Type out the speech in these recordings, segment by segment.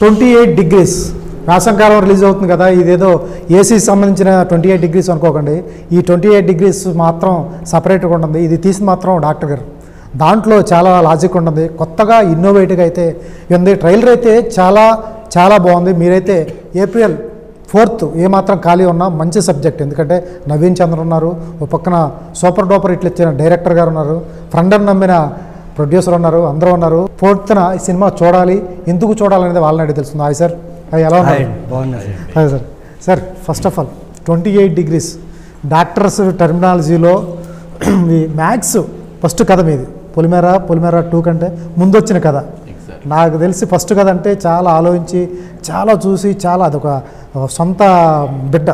28 degrees వేసంకాలం release అవుతుంది కదా, ఇదేదో ఏసీకి సంబంధించిన 28 degrees అనుకోకండి. ఈ 28 degrees మాత్రం సపరేట్గా ఉంటుంది. ఇది తీసి మాత్రం డాక్టర్ గారు దాంట్లో చాలా లాజిక్ ఉంటుంది, కొత్తగా ఇన్నోవేటివ్గా అయితే ఉంది. ట్రైలర్ అయితే చాలా చాలా బాగుంది. మీరైతే April 4th ఏమాత్రం ఖాళీ ఉన్నా మంచి సబ్జెక్ట్, ఎందుకంటే నవీన్ చంద్ర ఉన్నారు, ఒక పక్కన సూపర్ డూపర్ ఇట్లా ఇచ్చిన డైరెక్టర్ గారు ఉన్నారు, ఫ్రెండ్ అని నమ్మిన ప్రొడ్యూసర్ ఉన్నారు, అందరూ ఉన్నారు. 4th ఈ సినిమా చూడాలి, ఎందుకు చూడాలనేది వాళ్ళని అడిగి తెలుస్తుంది. హాయ్ సార్, ఎలా ఉన్నారు? Hi sir. Sir first of all 28 degrees doctors టెర్మినాలజీలో మ్యాథ్స్ ఫస్ట్ కథ మీది. పొలిమేర 2 కంటే ముందు వచ్చిన కథ. నాకు తెలిసి ఫస్ట్ కథ అంటే చాలా ఆలోచించి చాలా చూసి చాలా అదొక సొంత బిడ్డ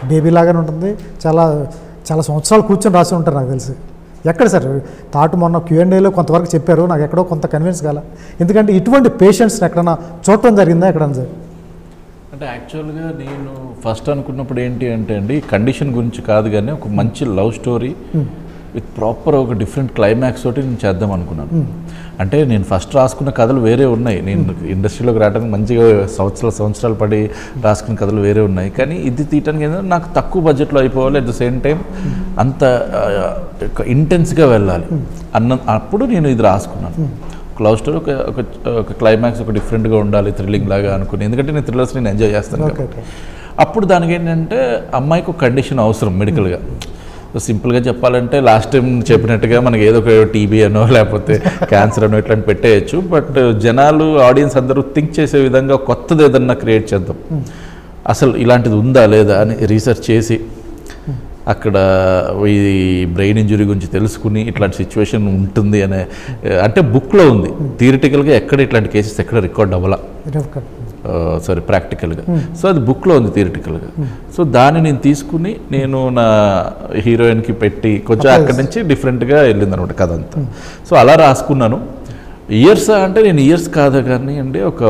బేబీలాగానే ఉంటుంది. చాలా చాలా సంవత్సరాలు కూర్చొని రాసి ఉంటారు నాకు తెలిసి. ఎక్కడ సార్ తాటు మొన్న Q&Aలో కొంతవరకు చెప్పారు, నాకు ఎక్కడో కొంత కన్విన్స్ కాల. ఎందుకంటే ఇటువంటి పేషెంట్స్ని ఎక్కడన్నా చూడటం జరిగిందా ఎక్కడన్నా సార్? అంటే యాక్చువల్గా నేను ఫస్ట్ అనుకున్నప్పుడు ఏంటి అంటే అండి, కండిషన్ గురించి కాదు కానీ ఒక మంచి లవ్ స్టోరీ విత్ ప్రాపర్ ఒక డిఫరెంట్ క్లైమాక్స్ తోటి నేను చేద్దాం అనుకున్నాను. అంటే నేను ఫస్ట్ రాసుకున్న కథలు వేరే ఉన్నాయి, నేను ఇండస్ట్రీలోకి రావడానికి మంచిగా సంవత్సరాలు పడి రాసుకున్న కథలు వేరే ఉన్నాయి. కానీ ఇది తీయటానికి ఏంటంటే నాకు తక్కువ బడ్జెట్లో అయిపోవాలి, అట్ ద సేమ్ టైం అంత ఇంటెన్స్గా వెళ్ళాలి అప్పుడు నేను ఇది రాసుకున్నాను. ఒక లవ్ స్టోరీ, ఒక క్లైమాక్స్ ఒక డిఫరెంట్గా ఉండాలి, థ్రిల్లింగ్ లాగా అనుకుని, ఎందుకంటే నేను థ్రిల్లర్స్ నేను ఎంజాయ్ చేస్తాను. అప్పుడు దానికి ఏంటంటే అమ్మాయికి ఒక కండిషన్ అవసరం మెడికల్గా. సింపుల్గా చెప్పాలంటే లాస్ట్ టైం చెప్పినట్టుగా మనకి ఏదో ఒక టీబీ అనో లేకపోతే క్యాన్సర్ అనో ఇట్లాంటి పెట్టేయచ్చు. బట్ జనాలు ఆడియన్స్ అందరూ థింక్ చేసే విధంగా కొత్తది ఏదన్నా క్రియేట్ చేద్దాం, అసలు ఇలాంటిది ఉందా లేదా అని రీసెర్చ్ చేసి అక్కడ ఈ బ్రెయిన్ ఇంజురీ గురించి తెలుసుకుని ఇట్లాంటి సిచ్యువేషన్ ఉంటుంది అనే, అంటే బుక్లో ఉంది. థియరిటికల్గా ఎక్కడ ఇట్లాంటి కేసెస్ ఎక్కడ రికార్డ్ అవ్వాలా, సారీ ప్రాక్టికల్గా. సో అది బుక్లో ఉంది థియరిటికల్గా. సో దాన్ని నేను తీసుకుని నేను నా హీరోయిన్కి పెట్టి కొంచెం అక్కడి నుంచి డిఫరెంట్గా వెళ్ళింది అనమాట కథ అంతా. సో అలా రాసుకున్నాను. ఇయర్స్ అంటే నేను ఇయర్స్ కాదు కానీ అండి, ఒక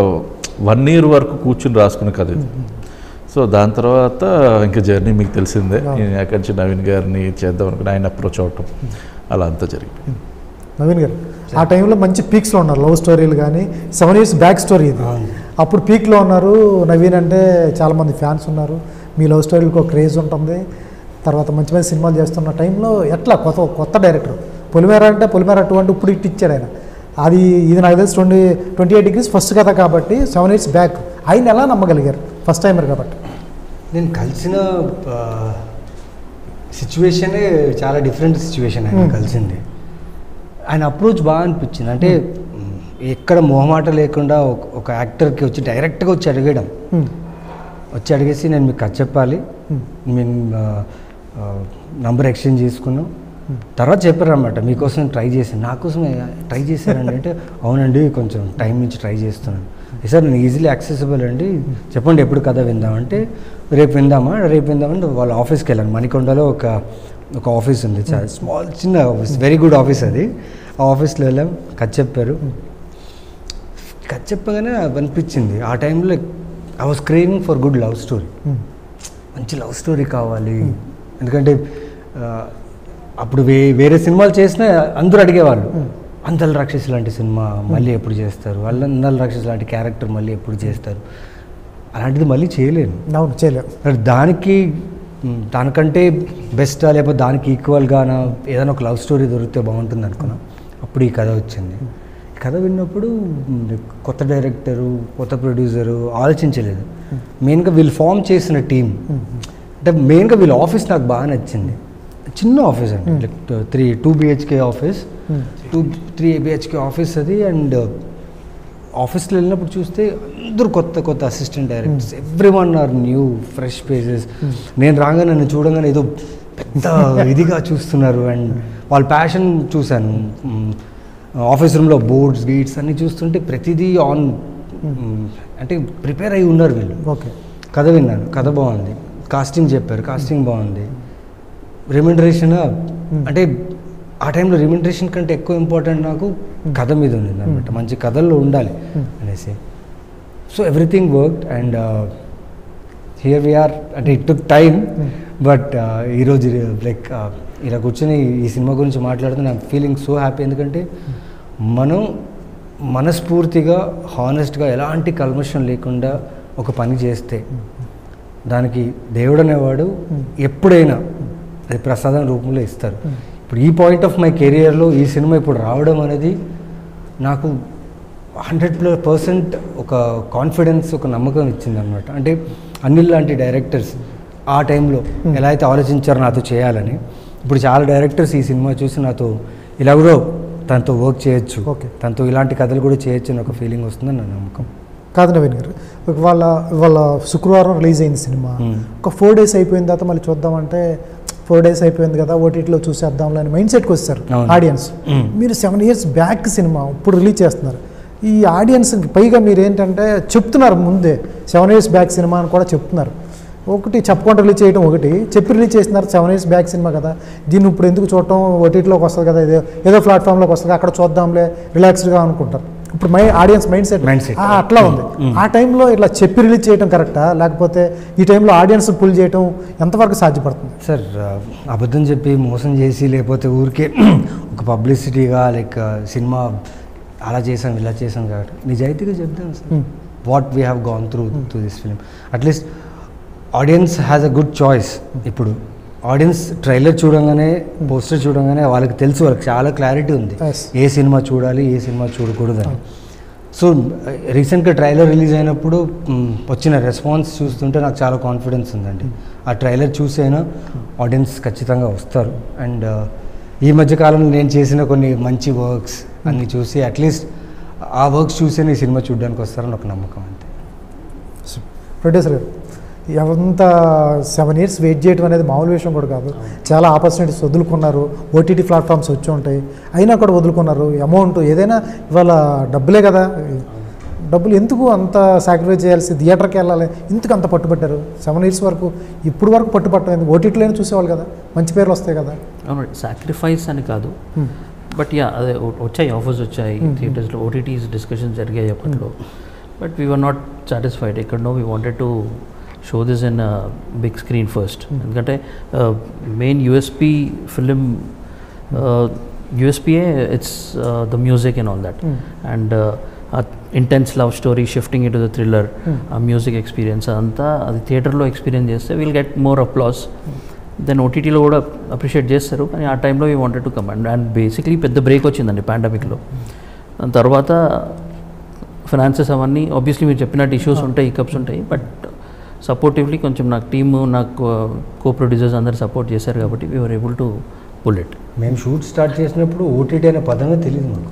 1 year వరకు కూర్చుని రాసుకున్న కథ ఇది. సో దాని తర్వాత ఇంకా జర్నీ మీకు తెలిసిందే. నేను అక్కడి నుంచి నవీన్ గారిని చేద్దాం అనుకుని ఆయన అప్రోచ్ అవటం అలా అంతా జరిగింది. నవీన్ గారు ఆ టైంలో మంచి పీక్స్లో ఉన్నారు, లవ్ స్టోరీలు కానీ 7 years బ్యాక్ స్టోరీ ఇది. అప్పుడు పీక్లో ఉన్నారు. నవీన్ అంటే చాలామంది ఫ్యాన్స్ ఉన్నారు, మీ లవ్ స్టోరీలకు ఒక క్రేజ్ ఉంటుంది. తర్వాత మంచి మంచి సినిమాలు చేస్తున్న టైంలో ఎట్లా కొత్త డైరెక్టర్ పొలిమేర అంటే పొలిమేర 2 అంటే ఇప్పుడు ఇచ్చాడు ఆయన. అది ఇది నాకు తెలిసి 28 degrees ఫస్ట్ కథ కాబట్టి 7 years బ్యాక్ ఆయన ఎలా నమ్మగలిగారు ఫస్ట్ టైమర్ కాబట్టి? నేను కలిసిన సిచ్యువేషనే చాలా డిఫరెంట్ సిచ్యువేషన్. ఆయన కలిసింది, ఆయన అప్రోచ్ బాగా అనిపించింది. అంటే ఎక్కడ మొహమాట లేకుండా ఒక యాక్టర్కి వచ్చి డైరెక్ట్గా వచ్చి అడిగేయడం, వచ్చి అడిగేసి నేను మీకు కథ చెప్పాలి, మేము నంబర్ ఎక్స్చేంజ్ చేసుకున్నాం. తర్వాత చెప్పారన్నమాట మీకోసం ట్రై చేశాను. నా కోసం ట్రై చేశారండి అంటే అవునండి కొంచెం టైం నుంచి ట్రై చేస్తున్నాను. సార్ నేను ఈజీలీ యాక్సెసిబుల్ అండి, చెప్పండి ఎప్పుడు కథ విందామంటే రేపు విందామంటే వాళ్ళ ఆఫీస్కి వెళ్ళాను. మణికొండలో ఒక ఆఫీస్ ఉంది, చాలా స్మాల్ చిన్న ఆఫీస్, వెరీ గుడ్ ఆఫీస్ అది. ఆ ఆఫీస్లో వెళ్ళాం, కథ చెప్పారు. కథ చెప్పగానే అనిపించింది ఆ టైంలో I was craving for good love story. మంచి లవ్ స్టోరీ కావాలి. ఎందుకంటే అప్పుడు వేరే సినిమాలు చేసినా అందరూ అడిగేవాళ్ళు, అంతల్ రాక్షసి లాంటి సినిమా మళ్ళీ ఎప్పుడు చేస్తారు, అల్లల్ రాక్షసి లాంటి క్యారెక్టర్ మళ్ళీ ఎప్పుడు చేస్తారు. అలాంటిది మళ్ళీ చేయలేను. దానికంటే బెస్టా లేకపోతే దానికి ఈక్వల్గానా ఏదైనా ఒక లవ్ స్టోరీ దొరికితే బాగుంటుంది అనుకున్నాం. అప్పుడు ఈ కథ వచ్చింది. ఈ కథ విన్నప్పుడు కొత్త డైరెక్టరు, కొత్త ప్రొడ్యూసరు ఆలోచించలేదు. మెయిన్గా వీళ్ళు ఫామ్ చేసిన టీం, అంటే మెయిన్గా వీళ్ళ ఆఫీస్ నాకు బాగా నచ్చింది. చిన్న ఆఫీస్ అండి, like 2 BHK office, 3 BHK office అది. అండ్ ఆఫీస్లో వెళ్ళినప్పుడు చూస్తే అందరూ కొత్త assistant directors, everyone are new fresh faces. నేను రాగానే నన్ను చూడగానే ఏదో పెద్ద ఇదిగా చూస్తున్నారు. అండ్ వాళ్ళ ప్యాషన్ చూశాను. ఆఫీస్ రూమ్లో బోర్డ్స్ గీట్స్ అన్నీ చూస్తుంటే ప్రతిదీ ఆన్, అంటే ప్రిపేర్ అయి ఉన్నారు వీళ్ళు. ఓకే, కథ విన్నాను, కథ బాగుంది. కాస్టింగ్ చెప్పారు, కాస్టింగ్ బాగుంది. రెమ్యునరేషన్ అంటే ఆ టైంలో రెమ్యునరేషన్ కంటే ఎక్కువ ఇంపార్టెంట్ నాకు కథ మీద ఉంది అనమాట. మంచి కథల్లో ఉండాలి అనేసి. So everything worked and here we are. అంటే ఇట్ టుక్ టైమ్, బట్ ఈరోజు లైక్ ఇలా కూర్చొని ఈ సినిమా గురించి మాట్లాడుతూ ఐమ్ ఫీలింగ్ సో హ్యాపీ. ఎందుకంటే మనం మనస్ఫూర్తిగా హానెస్ట్గా ఎలాంటి కల్మషం లేకుండా ఒక పని చేస్తే దానికి దేవుడు అనేవాడు ఎప్పుడైనా అది ప్రసాదం రూపంలో ఇస్తారు. ఇప్పుడు ఈ పాయింట్ ఆఫ్ మై కెరియర్లో ఈ సినిమా ఇప్పుడు రావడం అనేది నాకు 100% ఒక కాన్ఫిడెన్స్, ఒక నమ్మకం ఇచ్చింది అనమాట. అంటే అనిల్ లాంటి డైరెక్టర్స్ ఆ టైంలో ఎలా అయితే ఆలోచించారో నాతో చేయాలని, ఇప్పుడు చాలా డైరెక్టర్స్ ఈ సినిమా చూసి నాతో ఇలా కూడా తనతో వర్క్ చేయొచ్చు, తనతో ఇలాంటి కథలు కూడా చేయొచ్చు అని ఒక ఫీలింగ్ వస్తుందని నా నమ్మకం. కాదు నవీన్ గారు, వాళ్ళ శుక్రవారం రిలీజ్ అయింది సినిమా, ఒక 4 days అయిపోయిన తర్వాత మళ్ళీ చూద్దామంటే 4 days అయిపోయింది కదా ఓటీటీలో చూసేద్దాంలే అని మైండ్ సెట్కి వచ్చారు ఆడియన్స్. మీరు 7 years బ్యాక్ సినిమా ఇప్పుడు రిలీజ్ చేస్తున్నారు. ఈ ఆడియన్స్ పైగా మీరు ఏంటంటే చెప్తున్నారు ముందే 7 years బ్యాక్ సినిమా అని కూడా చెప్తున్నారు. ఒకటి చెప్పకుండా రిలీజ్ చేయడం, ఒకటి చెప్పి రిలీజ్ చేస్తున్నారు 7 years బ్యాక్ సినిమా కదా, దీన్ని ఇప్పుడు ఎందుకు చూడటం, ఓటీటీలోకి వస్తుంది కదా, ఏదో ప్లాట్ఫామ్లోకి వస్తుంది అక్కడ చూద్దాంలే రిలాక్స్డ్గా అనుకుంటారు. ఇప్పుడు ఆడియన్స్ మైండ్ సెట్ అట్లా ఉంది. ఆ టైంలో ఇట్లా చెప్పి రిలీజ్ చేయడం కరెక్టా, లేకపోతే ఈ టైంలో ఆడియన్స్ పుల్ చేయడం ఎంతవరకు సాధ్యపడుతుంది? సార్, అబద్ధం చెప్పి మోసం చేసి లేకపోతే ఊరికే ఒక పబ్లిసిటీగా లైక్ సినిమా అలా చేసాం ఇలా చేసాం కాబట్టి నిజాయితీగా చెప్తాం sir what we have gone through this film. At least audience has a good choice. ఇప్పుడు ఆడియన్స్ ట్రైలర్ చూడంగానే, పోస్టర్ చూడంగానే వాళ్ళకి తెలుసు, వాళ్ళకి చాలా క్లారిటీ ఉంది ఏ సినిమా చూడాలి, ఏ సినిమా చూడకూడదని. సో రీసెంట్గా ట్రైలర్ రిలీజ్ అయినప్పుడు వచ్చిన రెస్పాన్స్ చూస్తుంటే నాకు చాలా కాన్ఫిడెన్స్ ఉందండి. ఆ ట్రైలర్ చూసైనా ఆడియన్స్ ఖచ్చితంగా వస్తారు. అండ్ ఈ మధ్యకాలంలో నేను చేసిన కొన్ని మంచి వర్క్స్ అన్నీ చూసి అట్లీస్ట్ ఆ వర్క్స్ చూసే ఈ సినిమా చూడడానికి వస్తారని ఒక నమ్మకం అంతే. ప్రొడ్యూసర్ గారు, ఎంత 7 years వెయిట్ చేయడం అనేది మామూలు విషయం కూడా కాదు. చాలా ఆపర్చునిటీస్ వదులుకున్నారు, ఓటీటీ ప్లాట్ఫామ్స్ వచ్చి ఉంటాయి, అయినా కూడా వదులుకున్నారు. అమౌంట్ ఏదైనా ఇవాళ డబ్బులే కదా, డబ్బులు ఎందుకు అంత సాక్రిఫైస్ చేయాల్సి, థియేటర్కి వెళ్ళాలి, ఎందుకు అంత పట్టుబట్టారు 7 years వరకు? ఇప్పుడు వరకు పట్టుబట్టలేదు, ఓటీటీలోనే చూసేవాళ్ళు కదా, మంచి పేర్లు వస్తాయి కదా. అవును, సాక్రిఫైస్ అని కాదు, బట్ యా అదే వచ్చాయి, ఆఫర్స్ వచ్చాయి థియేటర్స్లో, ఓటీటీస్ డిస్కషన్స్ జరిగాయి అప్పట్లో. But we were not satisfied. ఎక్కడనో we wanted to show this in big screen first. ఎందుకంటే main USP film, USP it's the music and all that, and intense love story shifting into the thriller, ఆ music experience అంతా అది థియేటర్లో experience చేస్తే will get more applause. Then ఓటీటీలో కూడా appreciate చేస్తారు, కానీ ఆ టైంలో we wanted to come and basically పెద్ద బ్రేక్ వచ్చిందండి పాండమిక్లో. దాని తర్వాత ఫైనాన్సెస్ అవన్నీ ఆబ్వియస్లీ మీరు చెప్పినట్టు ఇష్యూస్ ఉంటాయి, హికప్స్ ఉంటాయి, బట్ సపోర్టివ్లీ కొంచెం నాకు టీము, నాకు కో ప్రొడ్యూసర్స్ అందరు సపోర్ట్ చేశారు కాబట్టి we were able to pull it. మేము షూట్ స్టార్ట్ చేసినప్పుడు ఓటీటీ అనే పదమే తెలియదు మాకు.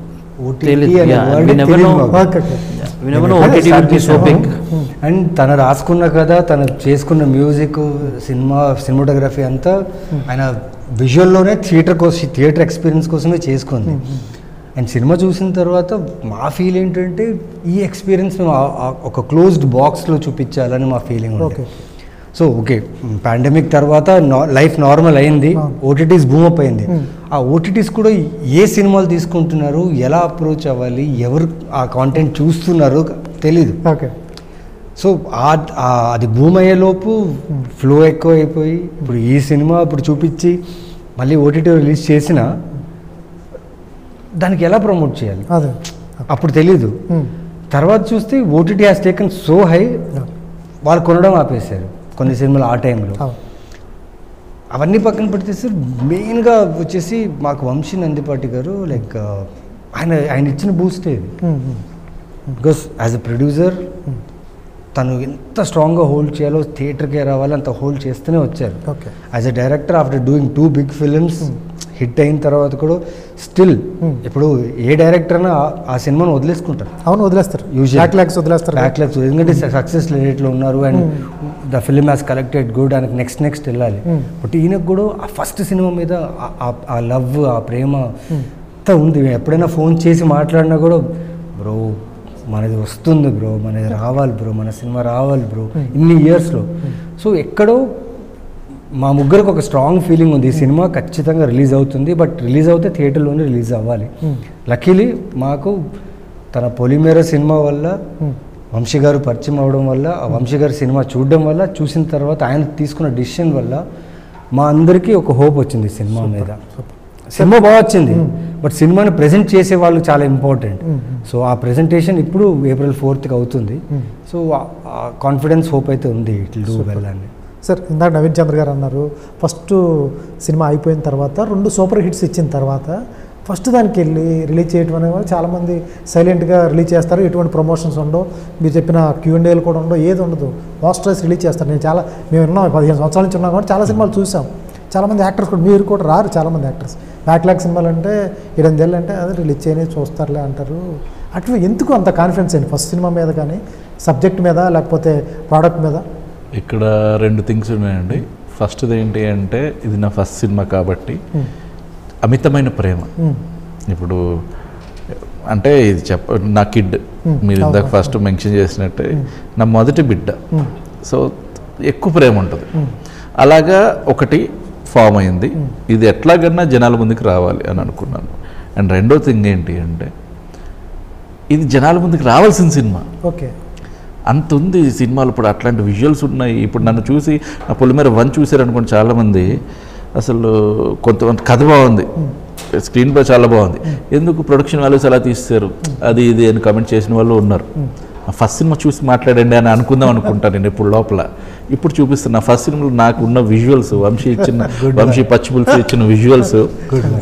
అండ్ తను రాసుకున్న కదా, తను చేసుకున్న మ్యూజిక్, సినిమాటోగ్రఫీ అంతా ఆయన విజువల్లోనే థియేటర్ ఎక్స్పీరియన్స్ కోసమే చేసుకుంది. అండ్ సినిమా చూసిన తర్వాత మా ఫీల్ ఏంటంటే ఈ ఎక్స్పీరియన్స్ మేము ఒక క్లోజ్డ్ బాక్స్లో చూపించాలని మా ఫీలింగ్ ఉంది. సో ఓకే, పాండమిక్ తర్వాత లైఫ్ నార్మల్ అయింది, ఓటీటీస్ బూమ్ అప్ అయింది. ఆ ఓటీటీస్ కూడా ఏ సినిమాలు తీసుకుంటున్నారు, ఎలా అప్రోచ్ అవ్వాలి, ఎవరు ఆ కాంటెంట్ చూస్తున్నారు తెలీదు. సో అది బూమ్ అయ్యేలోపు ఫ్లో ఎక్కువ అయిపోయి ఇప్పుడు ఈ సినిమా ఇప్పుడు చూపించి మళ్ళీ ఓటీటీ రిలీజ్ చేసిన దానికి ఎలా ప్రమోట్ చేయాలి అప్పుడు తెలీదు. తర్వాత చూస్తే OTT has taken so high, వాళ్ళు కొనడం ఆపేశారు కొన్ని సినిమాలు ఆ టైంలో. అవన్నీ పక్కన పెడితే సార్ మెయిన్గా వచ్చేసి మాకు వంశీ నందిపాటి గారు లైక్ ఆయన ఇచ్చిన బూస్టే ఇది. బికాస్ యాజ్ అ ప్రొడ్యూసర్ తను ఎంత స్ట్రాంగ్గా హోల్డ్ చేయాలో, థియేటర్కే రావాలి అంత హోల్డ్ చేస్తూనే వచ్చారు. As a director after doing 2 big films hit అయిన తర్వాత కూడా స్టిల్ ఇప్పుడు ఏ డైరెక్టర్ అయినా ఆ సినిమాను వదిలేసుకుంటారు. అవును, వదిలేస్తారు, బ్యాక్లాగ్స్, ఎందుకంటే సక్సెస్ రేట్లో ఉన్నారు and the film has collected good అని నెక్స్ట్ వెళ్ళాలి. బట్ ఈయనకు కూడా ఆ ఫస్ట్ సినిమా మీద ఆ లవ్, ఆ ప్రేమ అంతా ఉంది. ఎప్పుడైనా ఫోన్ చేసి మాట్లాడినా కూడా బ్రో మనది వస్తుంది బ్రో, మనది రావాలి బ్రో, మన సినిమా రావాలి బ్రో, ఇన్ని ఇయర్స్లో. సో ఎక్కడో మా ముగ్గురికి ఒక స్ట్రాంగ్ ఫీలింగ్ ఉంది, ఈ సినిమా ఖచ్చితంగా రిలీజ్ అవుతుంది, బట్ రిలీజ్ అవుతే థియేటర్లోనే రిలీజ్ అవ్వాలి. లక్కీలీ మాకు తన పొలిమేర సినిమా వల్ల వంశీ గారు పరిచయం అవ్వడం వల్ల, ఆ వంశీ గారి సినిమా చూడడం వల్ల, చూసిన తర్వాత ఆయన తీసుకున్న డిసిషన్ వల్ల మా అందరికీ ఒక హోప్ వచ్చింది సినిమా మీద. సినిమా బాగా వచ్చింది, బట్ సినిమాని ప్రజెంట్ చేసే వాళ్ళు చాలా ఇంపార్టెంట్. సో ఆ ప్రజెంటేషన్ ఇప్పుడు April 4th అవుతుంది. సో కాన్ఫిడెన్స్ హోప్ అయితే ఉంది ఇట్ విల్ డూ వెల్ అని. సార్ ఇందాక నవీన్ చంద్ర గారు అన్నారు ఫస్ట్ సినిమా అయిపోయిన తర్వాత 2 సూపర్ హిట్స్ ఇచ్చిన తర్వాత ఫస్ట్ దానికి వెళ్ళి రిలీజ్ చేయడం అనేవి చాలామంది సైలెంట్గా రిలీజ్ చేస్తారు, ఎటువంటి ప్రమోషన్స్ ఉండవు, మీరు చెప్పిన Q&Aలు కూడా ఉండవు, ఏది ఉండదు, పోస్టర్స్ రిలీజ్ చేస్తారు. మేము ఉన్నాం 15 సంవత్సరాల నుంచి ఉన్నాం కాబట్టి చాలా సినిమాలు చూసాం, చాలామంది యాక్టర్స్ కూడా, మీరు కూడా రారు చాలామంది యాక్టర్స్, బ్యాక్లాగ్ సినిమాలు అంటే 7 ఏళ్ళు అంటే అదే రిలీజ్ చేయని చూస్తారులే అంటారు. అట్లా ఎందుకు అంత కాన్ఫిడెన్స్ అండి ఫస్ట్ సినిమా మీద కానీ సబ్జెక్ట్ మీద లేకపోతే ప్రోడక్ట్ మీద? ఇక్కడ 2 థింగ్స్ ఉన్నాయండి. ఫస్ట్ది ఏంటి అంటే ఇది నా ఫస్ట్ సినిమా కాబట్టి అమితమైన ప్రేమ. ఇప్పుడు అంటే ఇది నా కిడ్, మీరు ఇందాక ఫస్ట్ మెన్షన్ చేసినట్టే నా మొదటి బిడ్డ, సో ఎక్కువ ప్రేమ ఉంటుంది. అలాగా ఒకటి ఫామ్ అయింది, ఇది ఎట్లాగన్నా జనాల ముందుకు రావాలి అని అనుకున్నాను. అండ్ రెండో థింగ్ ఏంటి అంటే ఇది జనాల ముందుకు రావాల్సిన సినిమా. ఓకే, అంత ఉంది ఈ సినిమాలు. ఇప్పుడు అట్లాంటి విజువల్స్ ఉన్నాయి. ఇప్పుడు నన్ను చూసి నా పొలిమేర 1 చూసారనుకోండి చాలామంది, అసలు కొంతమంది కథ బాగుంది, స్క్రీన్ ప్లే చాలా బాగుంది, ఎందుకు ప్రొడక్షన్ వాల్యూస్ అలా తీస్తారు అది ఇది అని కమెంట్ చేసిన వాళ్ళు ఉన్నారు. ఫస్ట్ సినిమా చూసి మాట్లాడండి అని అనుకుందాం అనుకుంటాను నేను ఇప్పుడు లోపల. ఇప్పుడు చూపిస్తున్నా ఫస్ట్ సినిమాలో నాకు ఉన్న విజువల్స్, వంశీ పచ్చిపుల్స్ ఇచ్చిన విజువల్స్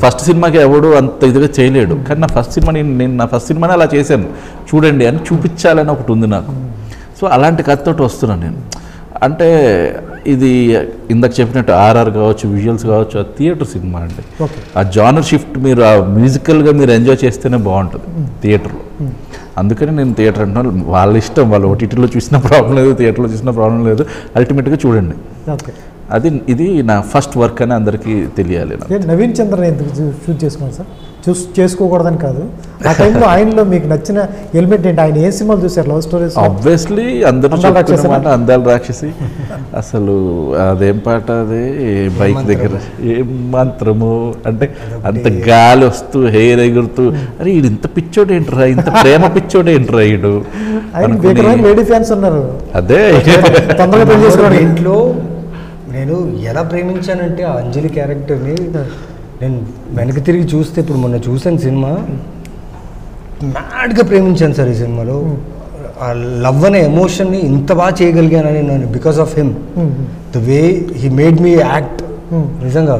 ఫస్ట్ సినిమాకి ఎవడు అంత ఇదిగా చేయలేడు. కానీ నా ఫస్ట్ సినిమా నేను నా ఫస్ట్ సినిమానే అలా చేశాను చూడండి అని చూపించాలని ఒకటి ఉంది నాకు. సో అలాంటి కథతోటి వస్తున్నాను నేను. అంటే ఇది ఇందాక చెప్పినట్టు RR కావచ్చు, విజువల్స్ కావచ్చు, ఆ థియేటర్ సినిమా అండి. ఆ జానర్ షిఫ్ట్ మీరు ఆ మ్యూజికల్గా మీరు ఎంజాయ్ చేస్తేనే బాగుంటుంది థియేటర్లో. అందుకని నేను థియేటర్ అంటున్నాను, వాళ్ళ ఇష్టం, వాళ్ళు OTTలో చూసిన ప్రాబ్లం లేదు, థియేటర్లో చూసిన ప్రాబ్లం లేదు, అల్టిమేట్గా చూడండి. ఇది నా ఫస్ట్ వర్క్ అని అందరికీ తెలియాలి. నవీన్ చంద్రని ఎందుకు చూస్ చేసుకోండి సార్? చేసుకోకూడదని కాదు, ఆ టైంలో ఆయనలో మీకు నచ్చిన ఎలిమెంట్ ఏంటి? ఆయన ఏ సినిమాలు చూసారు లవ్ స్టోరీస్? ఆబ్వియస్లీ అందరూ చెప్తున్నమాట అందాల రాక్షసి. అసలు అదేం పాట, అదే బైక్ దగ్గర ఏం మంత్రము అంటే అంత గాలి వస్తూ హెయిర్ ఎగురుతూ, అరే ఈడు ఇంత పిచ్చోడు ఏంట్రా, ఇంత ప్రేమ పిచ్చోడు ఏంట్రా ఈడు. లేడీ ఫ్యాన్స్ ఉన్నారు. అదే తొందరగా పెళ్లి చేసుకోవడం. ఇంట్లో నేను ఎలా ప్రేమించానంటే ఆ అంజలి క్యారెక్టర్ని నేను వెనక్కి తిరిగి చూస్తే, ఇప్పుడు మొన్న చూసాను సినిమా, మ్యాడ్గా ప్రేమించాను సార్ ఈ సినిమాలో. ఆ లవ్ అనే ఎమోషన్ని ఇంత బాగా చేయగలిగానని నేను because of him, the way he made me act. నిజంగా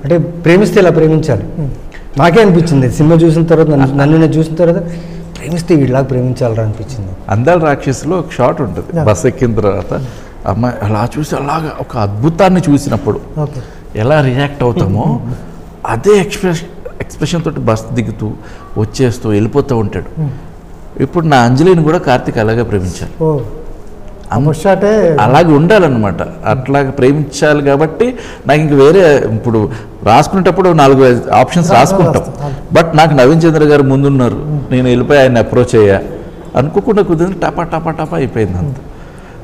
అంటే ప్రేమిస్తే ఇలా ప్రేమించాలి నాకే అనిపించింది సినిమా చూసిన తర్వాత. నన్ను నేను చూసిన తర్వాత ప్రేమిస్తే వీడిలాగా ప్రేమించాలరా అనిపించింది. అందాల రాక్షసిలో ఒక షాట్ ఉంటుంది, బస్ ఎక్కిన తర్వాత అమ్మాయి అలా చూసి అలాగా ఒక అద్భుతాన్ని చూసినప్పుడు ఎలా రియాక్ట్ అవుతామో అదే ఎక్స్ప్రెషన్ తోటి బస్ దిగుతూ వచ్చేస్తూ వెళ్ళిపోతూ ఉంటాడు. ఇప్పుడు నా అంజలిని కూడా కార్తీక్ అలాగే ప్రేమించాలి, అలాగే ఉండాలన్నమాట. అట్లాగే ప్రేమించాలి కాబట్టి నాకు ఇంక వేరే, ఇప్పుడు రాసుకునేటప్పుడు 4 ఆప్షన్స్ రాసుకుంటాం, బట్ నాకు నవీన్ చంద్ర గారు ముందున్నారు, నేను వెళ్ళిపోయి ఆయన అప్రోచ్ అయ్యా అనుకోకుండా కుదిరింది, టపా టపా టపా అయిపోయింది అంత.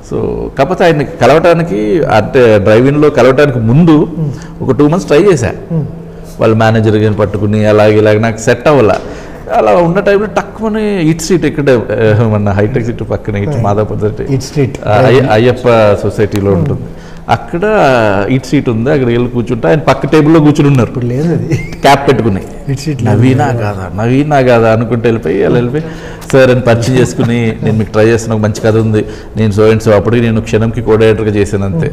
సో కాకపోతే ఆయన కలవటానికి, అంటే డ్రైవింగ్లో కలవటానికి ముందు ఒక 2 months ట్రై చేశా, వాళ్ళ మేనేజర్ గారిని పట్టుకుని అలాగే ఇలాగ నాకు సెట్ అవ్వాల. అలా ఉన్న టైంలో టక్కుమని ఇట్ స్ట్రీట్, ఇక్కడ మన హైటెక్ సిటీ పక్కన ఇటు మాదాపూర్ స్ట్రీట్ అయ్యప్ప సొసైటీలో ఉంటుంది, అక్కడ ఇట్ సీట్ ఉంది, అక్కడ వెళ్ళి కూర్చుంటే ఆయన పక్క టేబుల్లో కూర్చుని ఉన్నారు, ఇప్పుడు లేదు అది, క్యాప్ పెట్టుకుని నవీనా కాదా అనుకుంటే వెళ్ళిపోయి సార్ అని పరిచయం చేసుకుని, నేను మీకు ట్రై చేస్తున్నా, మంచి కథ ఉంది, నేను సో అప్పటికి నేను క్షణంకి కోఆర్డినేటర్గా చేశాను అంతే,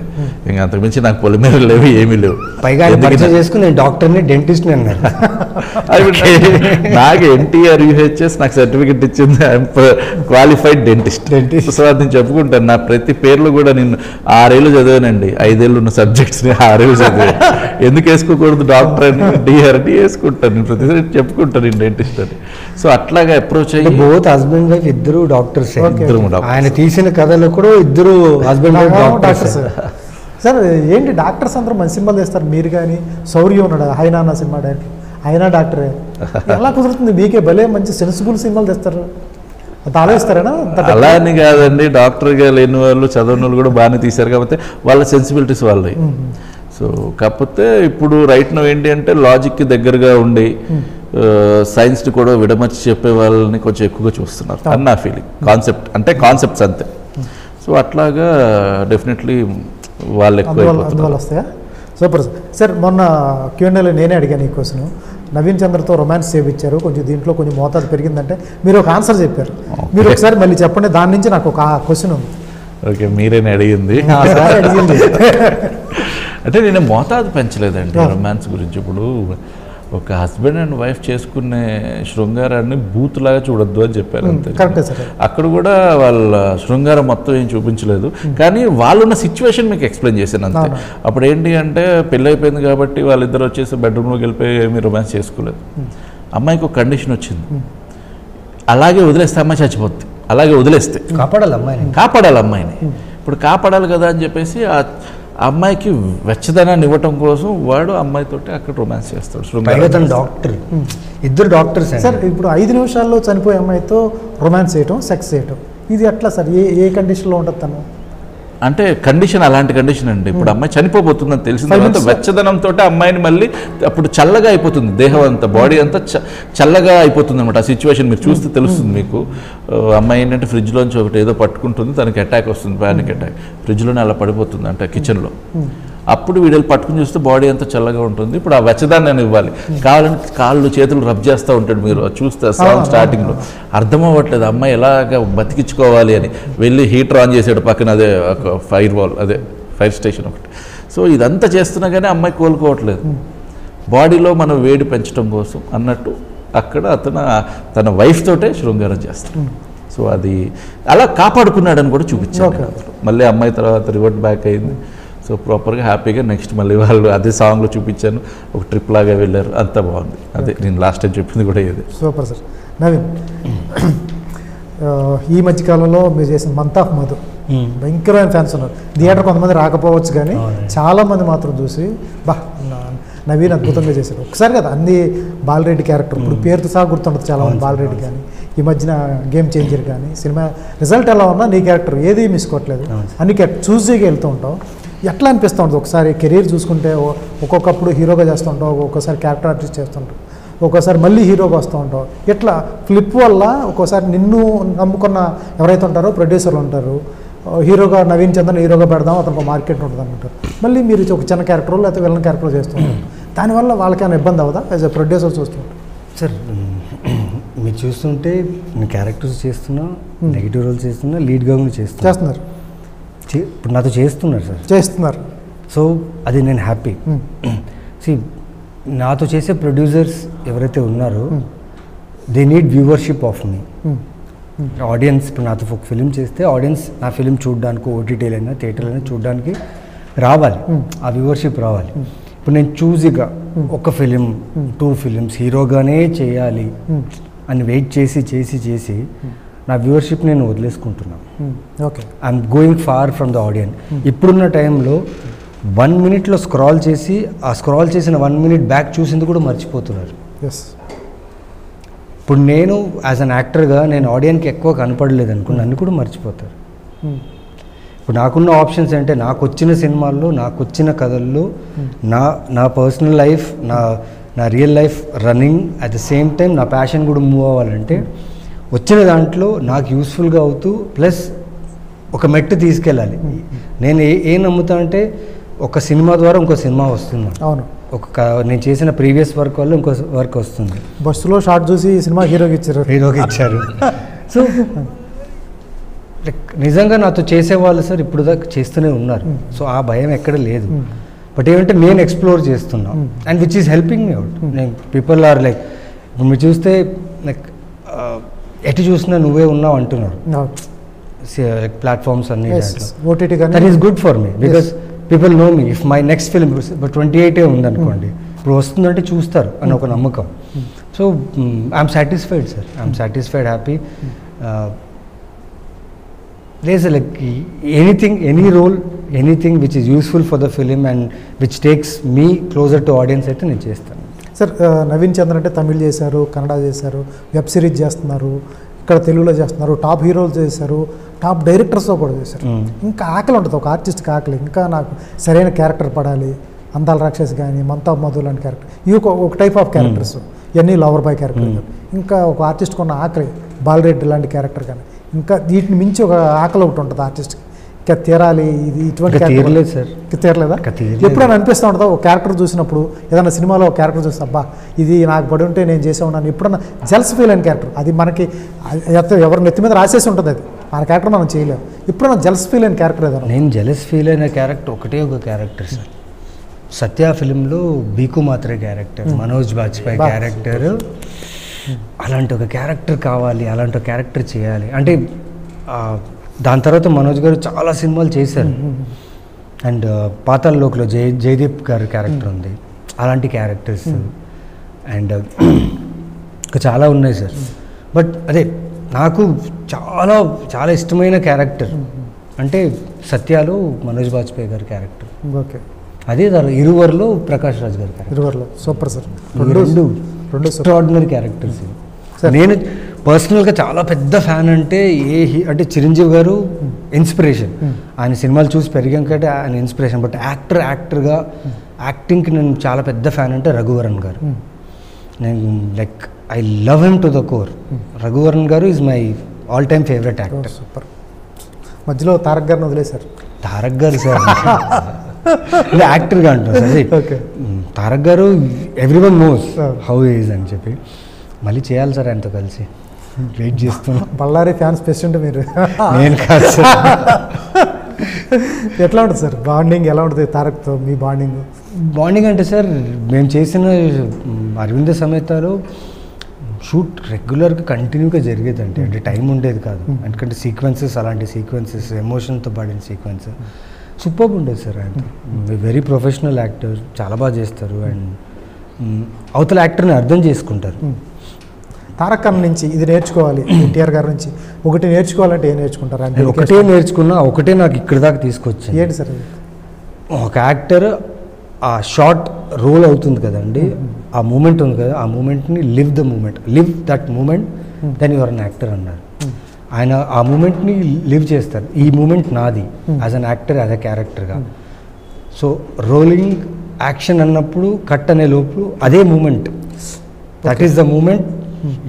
ఇంకా అంతకుమించి నాకు పొలిమేరలు లేవు, ఏమీ లేవు. పైగా పరిచయం చేసుకుని నేను డాక్టర్ని డెంటిస్ట్ని అన్నాను. నాకు NTR UHS నాకు సర్టిఫికెట్ ఇచ్చింది, ఐఎమ్ క్వాలిఫైడ్ డెంటిస్ట్. సో అది నేను చెప్పుకుంటాను, నా ప్రతి పేర్లు కూడా నేను 6 ఏళ్ళు చదివానండి, 5 ఏళ్ళు ఉన్న సబ్జెక్ట్స్ని 6 ఏళ్ళు చదివాను. ఎందుకు వేసుకోకూడదు డాక్టర్ అని, DR అని వేసుకుంటాను నేను, ప్రతిసారి చెప్పుకుంటాను నేను డెంటిస్ట్ అని. సో అట్లాగా అప్రోచ్ అయ్యి బోత్ హస్బెండ్ వైఫ్ ఇద్దరు డాక్టర్స్. ఆయన తీసిన కథలో కూడా ఇద్దరు హస్బెండ్ వైఫ్ డాక్టర్స్. సార్ ఏంటి డాక్టర్స్ అందరూ మంచి సినిమాలు చేస్తారు, మీరు కానీ సౌర్య ఉన్నాడు హైనా సినిమా డైరెక్టర్, అయినా డాక్టరే, ఎలా కుదురుతుంది మీకే? భలే మంచి సెన్సిబుల్ సినిమాలు తెస్తారు, అంత ఆలోచిస్తారేనా? అలా అని కాదండి, డాక్టర్గా లేని వాళ్ళు చదవని వాళ్ళు కూడా బాగానే తీశారు, కాబట్టి వాళ్ళ సెన్సిబిలిటీస్ వాళ్ళవి. సో కాకపోతే ఇప్పుడు రైట్ నో ఏంటి అంటే లాజిక్కి దగ్గరగా ఉండి సైన్స్ని కూడా విడమర్చి చెప్పే వాళ్ళని కొంచెం ఎక్కువగా చూస్తున్నారు అని నా ఫీలింగ్. కాన్సెప్ట్స్ అంతే. సో అట్లాగా డెఫినెట్లీ వాళ్ళు ఎక్కువ అందువల్ల వస్తాయా? Super sir. మొన్న Q&Aలో నేనే అడిగాను ఈ క్వశ్చన్, నవీన్ చంద్రతో రొమాన్స్ చేయించారు, కొంచెం దీంట్లో కొంచెం మోతాదు పెరిగిందంటే మీరు ఒక ఆన్సర్ చెప్పారు. మీరు ఒకసారి మళ్ళీ చెప్పండి, దాని నుంచి నాకు ఒక క్వశ్చన్ ఉంది. ఓకే, మీరేనా అడిగింది? అడిగింది. అంటే నేను మోతాదు పెంచలేదండి రొమాన్స్ గురించి. ఇప్పుడు ఒక హస్బెండ్ అండ్ వైఫ్ చేసుకునే శృంగారాన్ని బూత్ లాగా చూడొద్దు అని చెప్పారు అంతే. కరెక్టే సార్. అక్కడ కూడా వాళ్ళ శృంగారం మొత్తం ఏం చూపించలేదు, కానీ వాళ్ళున్న సిచ్యువేషన్ మీకు ఎక్స్ప్లెయిన్ చేశాను అంతే. అప్పుడు ఏంటి అంటే పెళ్ళి అయిపోయింది కాబట్టి వాళ్ళిద్దరు వచ్చేసి బెడ్రూమ్లోకి వెళ్ళిపోయి ఏమీ రొమాన్స్ చేసుకోలేదు. అమ్మాయికి ఒక కండిషన్ వచ్చింది, అలాగే వదిలేస్తే అమ్మాయి చచ్చిపోద్ది, అలాగే వదిలేస్తే కాపాడాలి అమ్మాయిని. ఇప్పుడు కాపాడాలి కదా అని చెప్పేసి ఆ అమ్మాయికి వెచ్చదనాన్ని ఇవ్వటం కోసం వాడు అమ్మాయితోటి అక్కడ రొమాన్స్ చేస్తాడు. డాక్టర్, ఇద్దరు డాక్టర్స్ సార్. ఇప్పుడు 5 నిమిషాల్లో చనిపోయే అమ్మాయితో రొమాన్స్ చేయటం, సెక్స్ చేయటం, ఇది ఎట్లా సార్? ఏ కండిషన్లో ఉంటుంది తను? అంటే కండిషన్ అలాంటి కండిషన్ అండి. ఇప్పుడు అమ్మాయి చనిపోబోతుందని తెలిసిన తర్వాత వెచ్చదనంతో అమ్మాయిని మళ్ళీ అప్పుడు చల్లగా అయిపోతుంది, దేహం అంతా బాడీ అంతా చల్లగా అయిపోతుంది అనమాట. ఆ సిచ్యువేషన్ మీరు చూస్తే తెలుస్తుంది మీకు. అమ్మాయి ఏంటంటే ఫ్రిడ్జ్లోంచి ఒకటి ఏదో పట్టుకుంటుంది, తనకి అటాక్ వస్తుంది, ప్యానిక్ అటాక్, ఫ్రిడ్జ్లోనే అలా పడిపోతుంది అంటే కిచెన్లో. అప్పుడు వీడియోలు పట్టుకుని చూస్తే బాడీ అంతా చల్లగా ఉంటుంది. ఇప్పుడు ఆ వెచ్చదాన్ని ఇవ్వాలి, కావాలని కాళ్ళు చేతులు రబ్ చేస్తూ ఉంటాడు, మీరు చూస్తే సాంగ్ స్టార్టింగ్లో అర్థం అవ్వట్లేదు అమ్మాయి ఎలాగ బతికించుకోవాలి అని. వెళ్ళి హీటర్ ఆన్ చేసాడు పక్కన, అదే ఒక ఫైర్ వాల్, అదే ఫైర్ స్టేషన్ ఒకటి. సో ఇదంతా చేస్తున్నా కానీ అమ్మాయి కోలుకోవట్లేదు. బాడీలో మనం వేడి పెంచడం కోసం అన్నట్టు అక్కడ అతను తన వైఫ్ తోటే శృంగారం చేస్తాడు. సో అది అలా కాపాడుకున్నాడని కూడా చూపించాడు. మళ్ళీ అమ్మాయి తర్వాత రివర్ట్ బ్యాక్ అయింది. సో ప్రాపర్గా హ్యాపీగా నెక్స్ట్ మళ్ళీ వాళ్ళు అదే సాంగ్లో చూపించాను, ఒక ట్రిప్ లాగా వెళ్ళారు, అంతా బాగుంది. అదే నేను లాస్ట్ టైం చెప్పింది కూడా ఇది. Super sir. నవీన్, ఈ మధ్యకాలంలో మీరు చేసిన మంత్ ఆఫ్ మధు భయంకరమైన ఫ్యాన్స్ ఉన్నారు. థియేటర్ కొంతమంది రాకపోవచ్చు కానీ చాలామంది మాత్రం చూసి బా నవీన్ అద్భుతంగా చేశారు. ఒకసారి కదా అన్ని బాలరెడ్డి క్యారెక్టర్, ఇప్పుడు పేరుతో సహా గుర్తుండదు చాలామంది. బాలరెడ్డి కానీ ఈ మధ్యన గేమ్ చేంజర్ కానీ సినిమా రిజల్ట్ ఎలా ఉన్నా నీ క్యారెక్టర్ ఏది మిస్ కొట్టలేదు, అన్ని చూస్ చేయగా వెళ్తూ ఉంటావు. ఎట్లా అనిపిస్తూ ఉంటుంది ఒకసారి కెరీర్ చూసుకుంటే? ఒక్కొక్కప్పుడు హీరోగా చేస్తూ ఉంటావు, ఒక్కొక్కసారి క్యారెక్టర్ ఆర్టిస్ట్ చేస్తుంటావు, ఒక్కోసారి మళ్ళీ హీరోగా వస్తూ ఉంటావు. ఎట్లా ఫ్లిప్ వల్ల ఒక్కోసారి నిన్ను నమ్ముకున్న ఎవరైతే ఉంటారో ప్రొడ్యూసర్లు ఉంటారు, హీరోగా నవీన్ చంద్రన్ హీరోగా పెడదాం, అతనికి మార్కెట్ ఉంటుంది అంటారు. మళ్ళీ మీరు ఒక చిన్న క్యారెక్టర్ లేకపోతే విలన్ క్యారెక్టర్ చేస్తుంటారు. దానివల్ల వాళ్ళకైనా ఇబ్బంది అవుదా యాజ్ ఎ ప్రొడ్యూసర్ చూస్తుంటారు? సార్ మీరు చూస్తుంటే నేను క్యారెక్టర్స్ చేస్తున్నా, నెగిటివ్ రోల్స్ చేస్తున్నా, లీడ్గా కూడా చేస్తున్నారు. ఇప్పుడు నాతో చేస్తున్నారు. సో అది నేను హ్యాపీ. నాతో చేసే ప్రొడ్యూసర్స్ ఎవరైతే ఉన్నారో they need viewership of me. Audience ఇప్పుడు నాతో ఒక ఫిలిం చేస్తే ఆడియన్స్ నా ఫిలిం చూడడానికి ఓటీటీలైనా థియేటర్లైనా చూడడానికి రావాలి, ఆ వ్యూవర్షిప్ రావాలి. ఇప్పుడు నేను చూజ్గా ఒక ఫిలిం 2 ఫిలిమ్స్ హీరోగానే చేయాలి అని వెయిట్ చేసి నా వ్యూవర్షిప్ నేను వదిలేసుకుంటున్నాను. Okay, I'm going far from the audience. ఇప్పుడున్న టైంలో 1 మినిట్లో స్క్రాల్ చేసి ఆ స్క్రాల్ చేసిన 1 మినిట్ బ్యాక్ చూసింది కూడా మర్చిపోతున్నారు. ఇప్పుడు నేను యాజ్ అన్ యాక్టర్గా నేను ఆడియన్కి ఎక్కువ కనపడలేదు అనుకో, నన్ను కూడా మర్చిపోతారు. ఇప్పుడు నాకున్న ఆప్షన్స్ అంటే నాకు వచ్చిన సినిమాల్లో, నాకు వచ్చిన కథల్లో నా పర్సనల్ లైఫ్, నా real life running at the same time నా ప్యాషన్ కూడా మూవ్ అవ్వాలంటే వచ్చిన దాంట్లో నాకు యూస్ఫుల్గా అవుతూ ప్లస్ ఒక మెట్టు తీసుకెళ్ళాలి. నేను ఏం నమ్ముతా అంటే ఒక సినిమా ద్వారా ఇంకో సినిమా వస్తుంది. అవును, నేను చేసిన ప్రీవియస్ వర్క్ వల్ల ఇంకో వర్క్ వస్తుంది. బస్సులో షార్ట్ చూసి సినిమా హీరోకి ఇచ్చారు. సో నిజంగా నాతో చేసేవాళ్ళు సార్ ఇప్పుడు దాకా చేస్తూనే ఉన్నారు. సో ఆ భయం ఎక్కడ లేదు. బట్ ఏమంటే నేను ఎక్స్ప్లోర్ చేస్తున్నా and which is helping me out. నేను పీపుల్ ఆర్ లైక్ ఇప్పుడు మీరు చూస్తే లైక్ ఎటు చూసినా నువ్వే ఉన్నావు అంటున్నారు ప్లాట్ఫామ్స్ అన్ని. That is good for me because people know me. If my next film 28 ఉందనుకోండి, ఇప్పుడు వస్తుందంటే చూస్తారు అని ఒక నమ్మకం. So I'm satisfied sir, I'm satisfied, happy. there's like anything, any role, anything which is useful for the film and which takes me closer to audience అయితే నేను చేస్తాను. సార్ నవీన్ చంద్ర అంటే తమిళ్ చేశారు, కన్నడ చేశారు, వెబ్ సిరీస్ చేస్తున్నారు, ఇక్కడ తెలుగులో చేస్తున్నారు, టాప్ హీరోలు చేశారు, టాప్ డైరెక్టర్స్తో కూడా చేశారు. ఇంకా ఆకలి ఉంటుంది ఒక ఆర్టిస్ట్కి, ఆకలి ఇంకా నాకు సరైన క్యారెక్టర్ పడాలి. అందాల రాక్షస్ కానీ మంత్ ఆఫ్ మధు లాంటి క్యారెక్టర్, ఇవి ఒక టైప్ ఆఫ్ క్యారెక్టర్స్, ఇవన్నీ లవర్ బాయ్ క్యారెక్టర్. ఇంకా ఒక ఆర్టిస్ట్ కొన్న ఆకలి బాలరెడ్డి లాంటి క్యారెక్టర్ కానీ ఇంకా వీటిని మించి ఒక ఆకలి ఒకటి ఉంటుంది ఆర్టిస్ట్కి. ఇంకా తీరాలి ఇది ఇటువంటి ఇంకా character. తీరలేదు సార్. ఇంకా తీరలేదా? ఇంకా తీరలేదు. ఎప్పుడైనా అనిపిస్తూ ఉంటుందా ఒక క్యారెక్టర్ చూసినప్పుడు, ఏదైనా సినిమాలో ఒక క్యారెక్టర్ చూస్తే అబ్బా ఇది నాకు పడి ఉంటే నేను చేసే ఉన్నాను, ఎప్పుడన్నా జెల్స్ ఫీల్ అయిన క్యారెక్టర్, అది మనకి ఎవరి నెత్తి మీద రాసేసి ఉంటుంది, అది మన క్యారెక్టర్ మనం చేయలేము, ఎప్పుడన్నా జెల్స్ ఫీల్ అయిన క్యారెక్టర్ ఏదైనా? నేను జెలస్ ఫీల్ అయిన క్యారెక్టర్ ఒకటే ఒక క్యారెక్టర్ సార్, సత్య ఫిలింలో బీకు మాత్రే క్యారెక్టర్, మనోజ్ బాజ్పేయి క్యారెక్టర్. అలాంటి ఒక క్యారెక్టర్ కావాలి, అలాంటి ఒక క్యారెక్టర్ చేయాలి అంటే. దాని తర్వాత మనోజ్ గారు చాలా సినిమాలు చేశారు. అండ్ పాతాళ లోక్లో జయదీప్ గారి క్యారెక్టర్ ఉంది, అలాంటి క్యారెక్టర్స్. అండ్ ఇంకా చాలా ఉన్నాయి సార్. బట్ అదే నాకు చాలా చాలా ఇష్టమైన క్యారెక్టర్ అంటే సత్యాలో మనోజ్ బాజ్పేయి గారి క్యారెక్టర్. ఓకే, అదే ఇరువర్లో ప్రకాష్ రాజ్ గారి క్యారెక్టర్. ఇరువర్లో సూపర్ సార్. రెండు ఎక్స్ట్రాడినరీ క్యారెక్టర్స్. నేను పర్సనల్గా చాలా పెద్ద ఫ్యాన్ అంటే అంటే చిరంజీవి గారు ఇన్స్పిరేషన్, ఆయన సినిమాలు చూసి పెరిగాకంటే ఆయన ఇన్స్పిరేషన్. బట్ యాక్టర్గా యాక్టింగ్కి నేను చాలా పెద్ద ఫ్యాన్ అంటే రఘువరన్ గారు. నేను like I love him to the core. Raghuvaran గారు is my all time favourite actor. Super. మధ్యలో తారక్ గారిని వదిలేశారు. తారక్ గారు సార్ యాక్టర్గా అంటారు సార్. ఓకే, తారక్ గారు every one knows how is అని చెప్పి మళ్ళీ చేయాలి సార్ ఆయనతో కలిసి. వెయిట్ చేస్తున్నాం. బళ్ళారి ఫ్యాన్స్ ప్రెసిడెంట్ మీరు. నేను కాదు సార్. ఎట్లా ఉంటుంది సార్ బాండింగ్, ఎలా ఉంటుంది తారక్తో మీ బాండింగ్? బాండింగ్ అంటే సార్ మేము చేసిన అరవింద సమేతలో షూట్ రెగ్యులర్గా కంటిన్యూగా జరిగేదండి. అంటే టైం ఉండేది కాదు, ఎందుకంటే సీక్వెన్సెస్ అలాంటి సీక్వెన్సెస్ ఎమోషన్తో పడిన సీక్వెన్స్ సూపర్గా ఉండేది సార్. ఆయన వెరీ ప్రొఫెషనల్ యాక్టర్, చాలా బాగా చేస్తారు. అండ్ అవతల యాక్టర్ని అర్థం చేసుకుంటారు. తారక్ అన్న నుంచి ఇది నేర్చుకోవాలి, ఎన్టీఆర్ గారి నుంచి ఒకటి నేర్చుకోవాలంటే ఏం నేర్చుకుంటారు? అంటే ఒకటే నేర్చుకున్నా, ఒకటే నాకు ఇక్కడి దాకా తీసుకొచ్చింది. ఏంటి సార్ అది? ఒక యాక్టర్ ఆ షార్ట్ రోల్ అవుతుంది కదండి, ఆ మూమెంట్ ఉంది కదా, ఆ మూమెంట్ని live that moment, then you're an actor అన్నారు. ఆయన ఆ మూమెంట్ని లివ్ చేస్తారు. ఈ మూమెంట్ నాది as an actor, as a క్యారెక్టర్గా. సో రోలింగ్ యాక్షన్ అన్నప్పుడు కట్ అనే లోపు అదే moment, that is the moment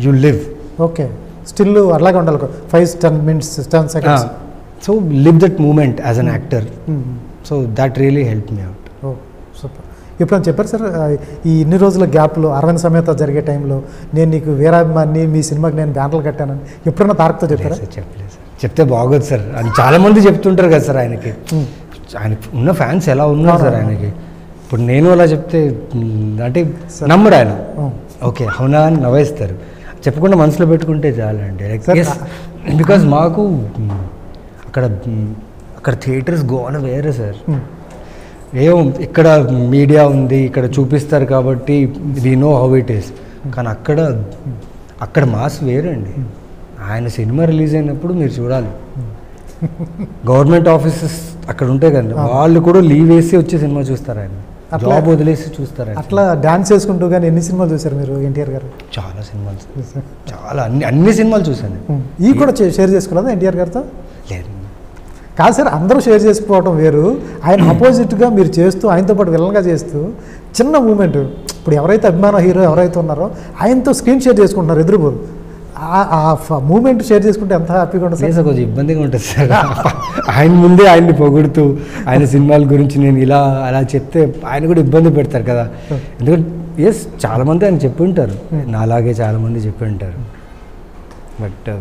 you live. Okay, still అలాగే ఉండాలి 5-10 minutes 10 seconds. So live that moment as an actor. So that really help me out. ఓ super. ఎప్పుడైనా చెప్పారు సార్ ఈ ఇన్ని రోజుల గ్యాప్లో అరవింద సమేత జరిగే టైంలో నేను నీకు వీరాభిమాన్ని, మీ సినిమాకి నేను బ్యానర్లు కట్టానని ఎప్పుడైనా తారక్తో చెప్పారా? చెప్పలేదు సార్. చెప్తే బాగోదు సార్. అని చాలామంది చెప్తుంటారు కదా సార్. ఆయనకి ఉన్న ఫ్యాన్స్ ఎలా ఉన్నారు సార్ ఆయనకి. ఇప్పుడు నేను అలా చెప్తే అంటే నమ్మరు ఆయన. ఓకే అవునా అని నవ్వేస్తారు. చెప్పకుండా మనసులో పెట్టుకుంటే చాలండి. బికాజ్ మాకు అక్కడ థియేటర్స్ గోన వేరే సార్. ఏమో ఇక్కడ మీడియా ఉంది, ఇక్కడ చూపిస్తారు కాబట్టి we know how it is. కానీ అక్కడ మాస్ వేరండి. ఆయన సినిమా రిలీజ్ అయినప్పుడు మీరు చూడాలి, గవర్నమెంట్ ఆఫీసెస్ అక్కడ ఉంటాయి కదండి, వాళ్ళు కూడా లీవ్ వేసి వచ్చి సినిమా చూస్తారు. ఆయన జాబ్ వదిలేసి చూస్తారు. అట్లా డాన్స్ చేసుకుంటూ కానీ ఎన్ని సినిమాలు చూసారు మీరు ఎన్టీఆర్ గారు? చాలా సినిమాలు, చాలా అన్ని సినిమాలు చూశాను. ఇవి కూడా షేర్ చేసుకోలేదా ఎన్టీఆర్ గారితో? లేదు కాదు సార్, అందరూ షేర్ చేసుకోవడం వేరు, ఆయన ఆపోజిట్గా మీరు చేస్తూ ఆయనతో పాటు విలన్గా చేస్తూ చిన్న మూమెంట్. ఇప్పుడు ఎవరైతే అభిమాన హీరో ఎవరైతే ఉన్నారో ఆయనతో స్క్రీన్ షేర్ చేసుకుంటున్నారు ఎదురుబోరు, ఆ మూమెంట్ షేర్ చేసుకుంటే ఎంత హ్యాపీగా ఉంటుంది సార్. కొంచెం ఇబ్బందిగా ఉంటుంది సార్. ఆయన ముందే ఆయన్ని పొగుడుతూ ఆయన సినిమాల గురించి నేను ఇలా అలా చెప్తే ఆయన కూడా ఇబ్బంది పెడతారు కదా. ఎందుకంటే చాలామంది ఆయన చెప్పి ఉంటారు, నాలాగే చాలామంది చెప్పి ఉంటారు. But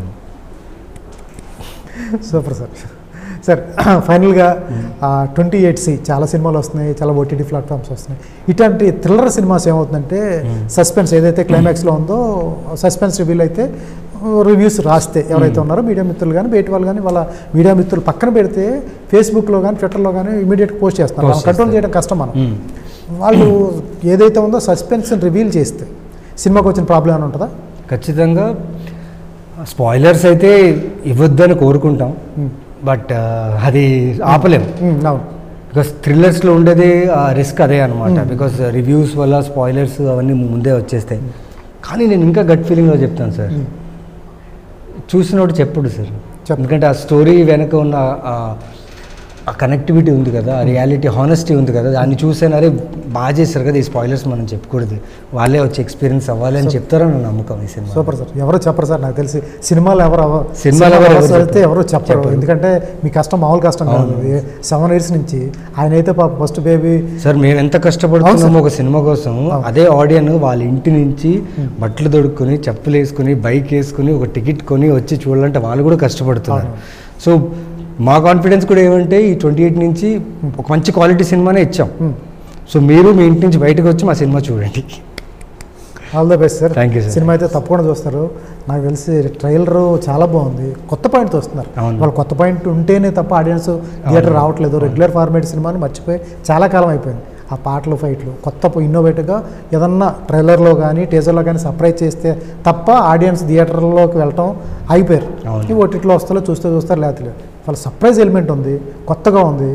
super sir. సార్ ఫైనల్గా 28C చాలా సినిమాలు వస్తున్నాయి, చాలా ఓటీటీ ప్లాట్ఫామ్స్ వస్తున్నాయి. ఇట్లాంటి థ్రిల్లర్ సినిమాస్ ఏమవుతుందంటే సస్పెన్స్ ఏదైతే క్లైమాక్స్లో ఉందో సస్పెన్స్ రివీల్ అయితే రివ్యూస్ రాస్తే ఎవరైతే ఉన్నారో మీడియా మిత్రులు కానీ బయట వాళ్ళు కానీ వాళ్ళ మీడియా మిత్రులు పక్కన పెడితే ఫేస్బుక్లో కానీ ట్విట్టర్లో కానీ ఇమీడియట్గా పోస్ట్ చేస్తారు. మనం కంట్రోల్ చేయడం కష్టం. మనం వాళ్ళు ఏదైతే ఉందో సస్పెన్స్ని రివీల్ చేస్తే సినిమాకి వచ్చిన ప్రాబ్లం ఏమైనా ఉంటుందా? ఖచ్చితంగా స్పాయిలర్స్ అయితే ఇవ్వద్దని కోరుకుంటాం, బట్ అది ఆపలేం. బికాస్ థ్రిల్లర్స్లో ఉండేది రిస్క్ అదే అనమాట. బికాస్ రివ్యూస్ వల్ల స్పాయిలర్స్ అవన్నీ ముందే వచ్చేస్తాయి. కానీ నేను ఇంకా గట్ ఫీలింగ్లో చెప్తాను సార్, చూసినోడు చెప్పుడు సార్. ఎందుకంటే ఆ స్టోరీ వెనక ఉన్న ఆ కనెక్టివిటీ ఉంది కదా, ఆ రియాలిటీ హానెస్టీ ఉంది కదా, దాన్ని చూసేనారే బాగా చేస్తారు కదా. ఈ స్పాయిలర్స్ మనం చెప్పకూడదు, వాళ్ళే వచ్చి ఎక్స్పీరియన్స్ అవ్వాలి అని చెప్తారని నా నమ్మకం ఈ సినిమా. Super sir. ఎవరు చెప్పరు సార్, నాకు తెలిసి సినిమాలు సినిమాలు వెళ్తే ఎవరు చెప్పరు. ఎందుకంటే మీ కష్టం మామూలు కష్టం కాదు. 7 years నుంచి ఆయన అయితే పాప ఫస్ట్ బేబీ సార్ మేము ఎంత కష్టపడుతున్నామో ఒక సినిమా కోసం, అదే ఆడియన్ వాళ్ళ ఇంటి నుంచి బట్టలు తొడుక్కుని చెప్పులు వేసుకుని బైక్ వేసుకుని ఒక టికెట్ కొని వచ్చి చూడాలంటే వాళ్ళు కూడా కష్టపడుతున్నారు. సో మా కాన్ఫిడెన్స్ కూడా ఏమంటే ఈ 28 నుంచి ఒక మంచి క్వాలిటీ సినిమానే ఇచ్చాం. సో మీరు మీ ఇంటి నుంచి బయటకు వచ్చి మా సినిమా చూడండి. All the best sir. Thank you sir. Cinema అయితే తప్పకుండా చూస్తారు. నాకు తెలిసి ట్రైలర్ చాలా బాగుంది, కొత్త పాయింట్తో వస్తున్నారు వాళ్ళు. కొత్త పాయింట్ ఉంటేనే తప్ప ఆడియన్స్ థియేటర్ రావట్లేదు. రెగ్యులర్ ఫార్మేట్ సినిమాని మర్చిపోయి చాలా కాలం అయిపోయింది. ఆ పాటలు ఫైట్లు కొత్త ఇన్నోవేటివ్గా ఏదన్నా ట్రైలర్లో కానీ టీజర్లో కానీ సర్ప్రైజ్ చేస్తే తప్ప ఆడియన్స్ థియేటర్లోకి వెళ్ళటం అయిపోయారు. ఈ ఓటీటీలో వస్తారో చూస్తారు లేకపోతే వాళ్ళ సర్ప్రైజ్ ఎలిమెంట్ ఉంది, కొత్తగా ఉంది.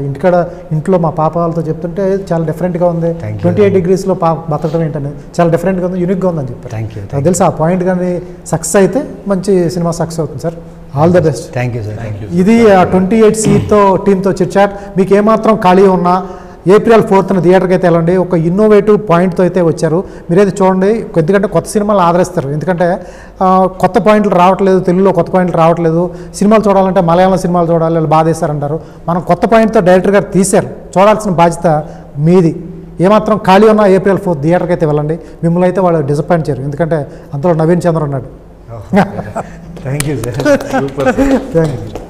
ఇంట్లో మా పాప వాళ్ళతో చెప్తుంటే చాలా డిఫరెంట్గా ఉంది. 28 degreesలో బతకడం ఏంటనేది చాలా డిఫరెంట్గా ఉంది, యూనిక్గా ఉందని చెప్పారు. నాకు తెలిసి ఆ పాయింట్ కానీ సక్సెస్ అయితే మంచి సినిమా సక్సెస్ అవుతుంది sir. All the best. Thank you sir. ఇది 28 టీంతో చిట్ చాట్. మీకు ఏమాత్రం ఖాళీ ఉన్నా April 4th థియేటర్కి అయితే వెళ్ళండి. ఒక ఇన్నోవేటివ్ పాయింట్తో అయితే వచ్చారు, మీరైతే చూడండి. ఎందుకంటే కొత్త సినిమాలు ఆదరిస్తారు, ఎందుకంటే కొత్త పాయింట్లు రావట్లేదు, తెలుగులో కొత్త పాయింట్లు రావట్లేదు. సినిమాలు చూడాలంటే మలయాళం సినిమాలు చూడాలి, వాళ్ళు బాధేస్తారంటారు. మనం కొత్త పాయింట్తో డైరెక్టర్ గారు తీశారు, చూడాల్సిన బాధ్యత మీది. ఏమాత్రం ఖాళీ ఉన్నా April 4th థియేటర్కి అయితే వెళ్ళండి. మిమ్మల్ని అయితే వాళ్ళు డిసప్పాయింట్ చేయరు, ఎందుకంటే అందులో నవీన్ చంద్ర ఉన్నాడు. Thank you sir. Super. Thank you.